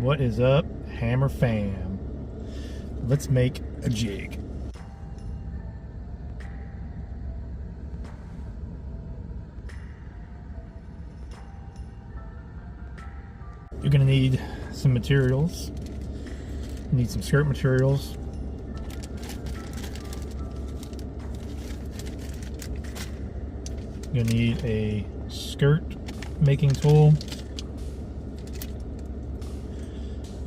What is up, Hammer Fam? Let's make a jig. You're gonna need some materials. You need some skirt materials. You're gonna need a skirt making tool,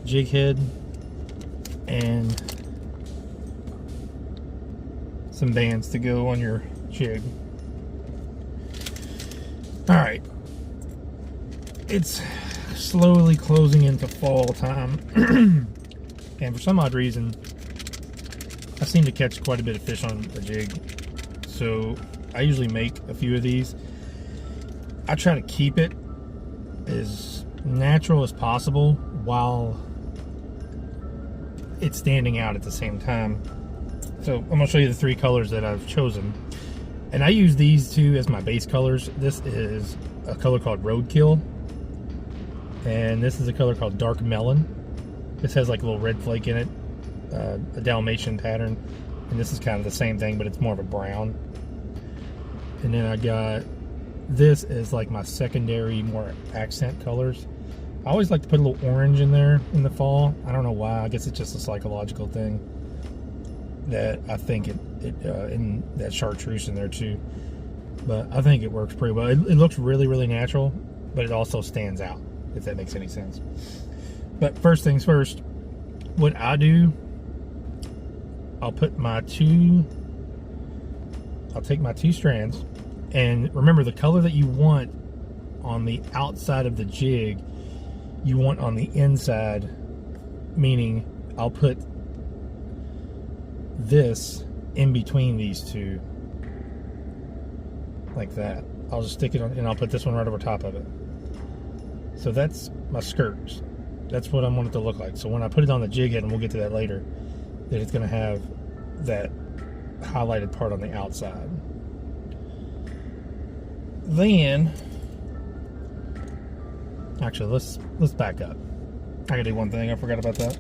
jig head, and some bands to go on your jig. Alright, it's slowly closing into fall time, and for some odd reason I seem to catch quite a bit of fish on a jig, so I usually make a few of these. I try to keep it as natural as possible while it's standing out at the same time. So I'm going to show you the three colors that I've chosen, and I use these two as my base colors. This is a color called Roadkill, and this is a color called Dark Melon. This has like a little red flake in it, a Dalmatian pattern, and this is kind of the same thing, but it's more of a brown. And then I got this is like my secondary, more accent colors. I always like to put a little orange in there in the fall. I don't know why. I guess it's just a psychological thing that I think in that chartreuse in there too. But I think it works pretty well. It looks really, really natural, but it also stands out, if that makes any sense. But first things first, what I do, I'll take my two strands, and remember the color that you want on the outside of the jig, you want on the inside, meaning I'll put this in between these two, like that. I'll just stick it on, and I'll put this one right over top of it. So that's my skirts. That's what I want it to look like. So when I put it on the jig head, and we'll get to that later, that it's going to have that highlighted part on the outside. Then, actually, let's back up. I gotta do one thing. I forgot about that.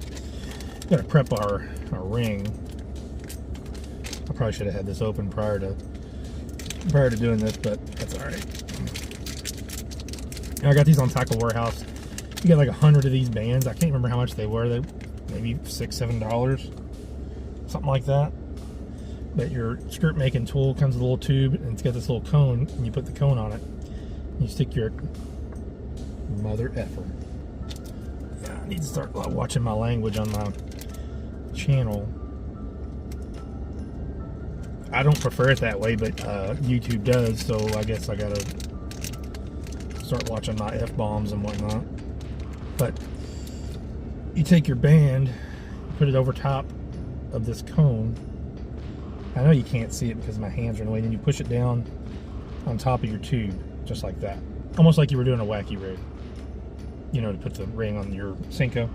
We gotta prep our ring. I probably should have had this open prior to doing this, but that's all right. I got these on Tackle Warehouse. You get like 100 of these bands. I can't remember how much they were. They maybe $6-7, something like that. But your skirt making tool comes with a little tube, and it's got this little cone, and you put the cone on it. And you stick your mother effer. Yeah, I need to start watching my language on my channel. I don't prefer it that way, but YouTube does, so I guess I gotta start watching my F-bombs and whatnot. But you take your band, put it over top of this cone. I know you can't see it because my hands are in the way, and you push it down on top of your tube, just like that. Almost like you were doing a wacky rig. You know, to put the ring on your Senko.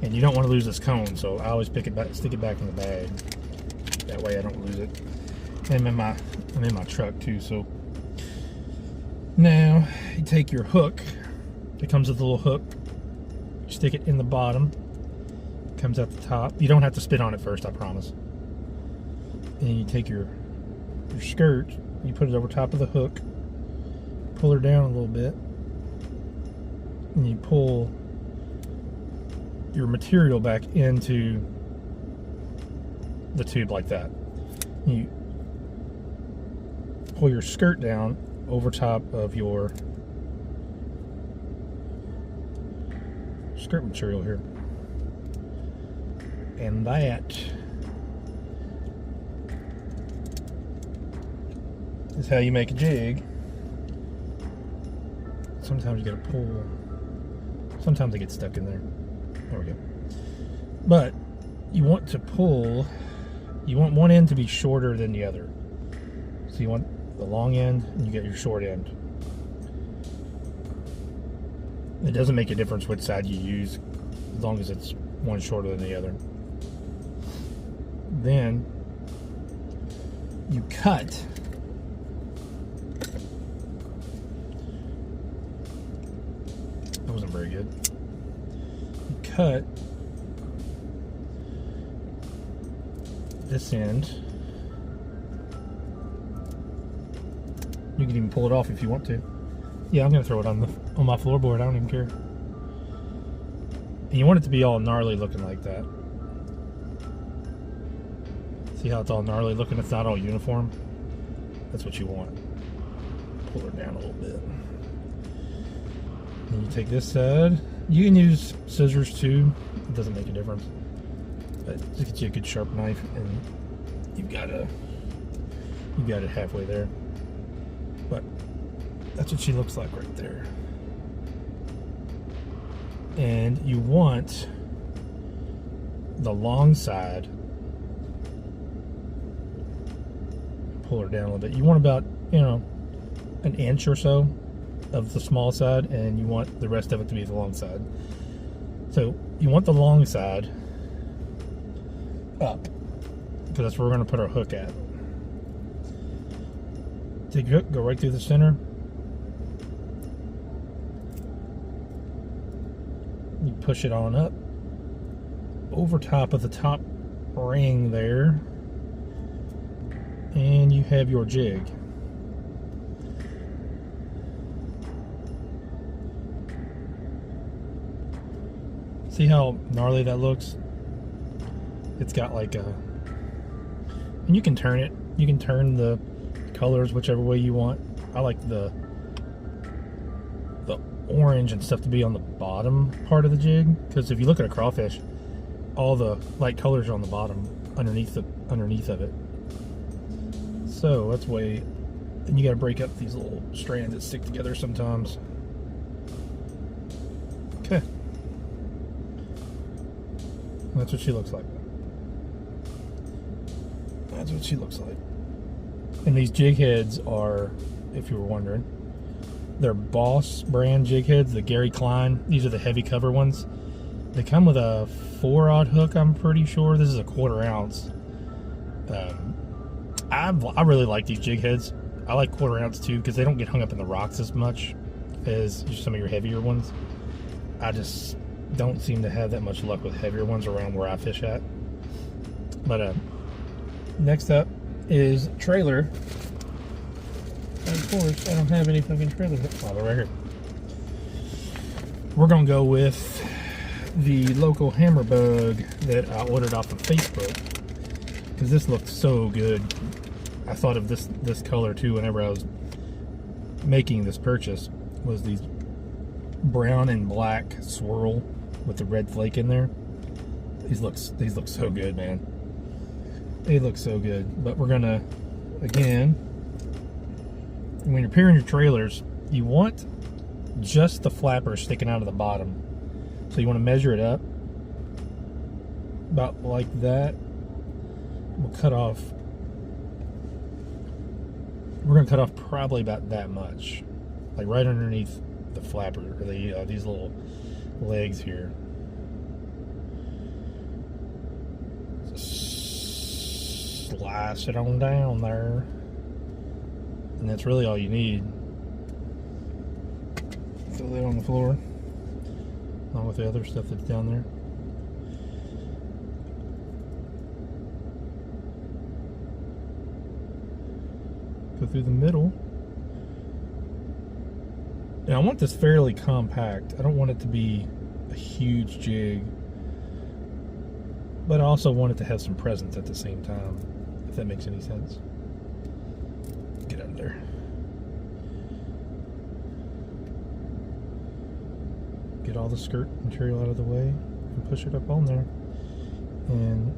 And you don't want to lose this cone, so I always pick it back, stick it back in the bag. That way I don't lose it. And I'm in my truck too, so. Now, you take your hook. It comes with a little hook. You stick it in the bottom. It comes out the top. You don't have to spit on it first, I promise. And you take your skirt, you put it over top of the hook, pull her down a little bit, and you pull your material back into the tube like that. You pull your skirt down over top of your skirt material here, and that is how you make a jig. Sometimes you gotta pull. Sometimes they get stuck in there. There we go. But you want to pull, you want one end to be shorter than the other. So you want the long end, and you get your short end. It doesn't make a difference which side you use, as long as it's one shorter than the other. Then you cut that wasn't very good. cut this end. You can even pull it off if you want to. Yeah, I'm gonna throw it on my floorboard. I don't even care. And you want it to be all gnarly looking like that. See how it's all gnarly looking? It's not all uniform. That's what you want. Pull her down a little bit. And you take this side. You can use scissors too. It doesn't make a difference. But just get you a good sharp knife, and you've got it halfway there. But that's what she looks like right there. And you want the long side. Pull her down a little bit. You want about, an inch or so of the small side, and you want the rest of it to be the long side. So you want the long side up, because that's where we're going to put our hook at. Take your hook, go right through the center. You push it on up over top of the top ring there, and you have your jig. See how gnarly that looks? It's got like a, and you can turn it. You can turn the colors whichever way you want. I like the orange and stuff to be on the bottom part of the jig, because if you look at a crawfish, all the light colors are on the bottom underneath of it. So that's way, and you got to break up these little strands that stick together sometimes. Okay, that's what she looks like. That's what she looks like. And these jig heads are, if you were wondering, they're Boss brand jig heads, the Gary Klein. These are the heavy cover ones. They come with a 4-aught hook, I'm pretty sure. This is a 1/4 ounce. I really like these jig heads. I like 1/4 ounce too, because they don't get hung up in the rocks as much as some of your heavier ones. I just don't seem to have that much luck with heavier ones around where I fish at. But next up is trailer. And of course, I don't have any fucking trailer. Oh, they're right here. We're gonna go with the local hammer bug that I ordered off of Facebook, because this looked so good. I thought of this color too whenever I was making this purchase. Was these brown and black swirl with the red flake in there. These look so good, man. They look so good. But we're gonna, again, when you're pairing your trailers, you want just the flapper sticking out of the bottom. So you want to measure it up about like that. We'll cut off, we're going to cut off probably about that much, like right underneath the flapper, or these little legs here. Just slice it on down there, and that's really all you need. Throw that on the floor along with the other stuff that's down there. Go through the middle. And I want this fairly compact. I don't want it to be a huge jig, but I also want it to have some presence at the same time, if that makes any sense. Get under there. Get all the skirt material out of the way and push it up on there. And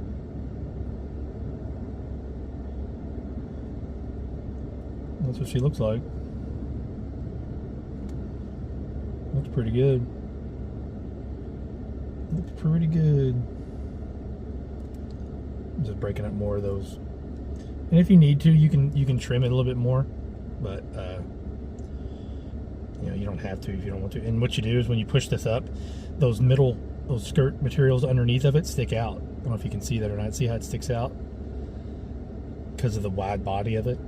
that's what she looks like. Looks pretty good. Looks pretty good. I'm just breaking up more of those. And if you need to, you can trim it a little bit more, but you don't have to if you don't want to. And what you do is when you push this up, those skirt materials underneath of it stick out. I don't know if you can see that or not. See how it sticks out? Because of the wide body of it.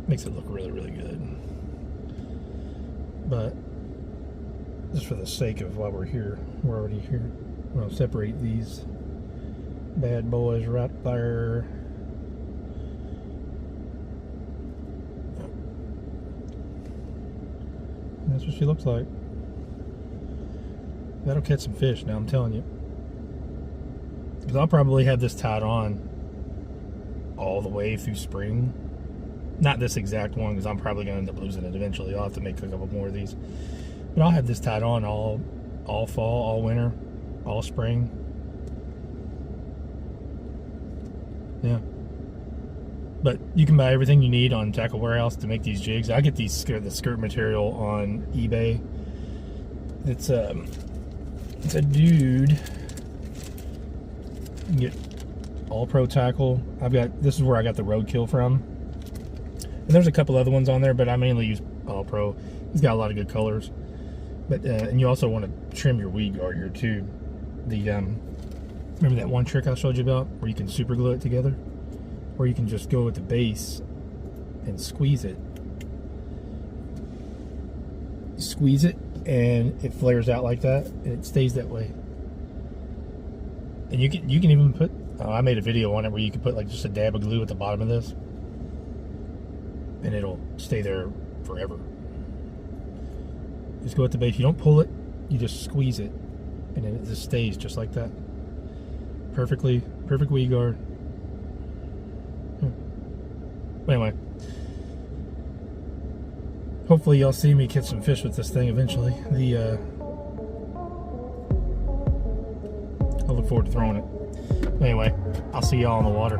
Makes it look really, really good. But just for the sake of while we're here, we're already here. I'll separate these bad boys right there. And that's what she looks like. That'll catch some fish now, I'm telling you. Because I'll probably have this tied on all the way through spring. Not this exact one, because I'm probably going to end up losing it eventually. I'll have to make a couple more of these. But I'll have this tied on all fall, all winter, all spring. Yeah. But you can buy everything you need on Tackle Warehouse to make these jigs. I get the skirt material on eBay. It's a dude. You can get All Pro Tackle. This is where I got the Roadkill from. And there's a couple other ones on there, but I mainly use All Pro. He's got a lot of good colors. But and you also want to trim your weed guard here too. Remember that one trick I showed you about where you can super glue it together? Or you can just go with the base and squeeze it. Squeeze it and it flares out like that and it stays that way. And you can even put, I made a video on it where you can put like just a dab of glue at the bottom of this and it'll stay there forever. Just go at the base. You don't pull it, you just squeeze it and then it just stays just like that. Perfect weed guard. Anyway, hopefully y'all see me catch some fish with this thing eventually. I look forward to throwing it. Anyway, I'll see y'all in the water.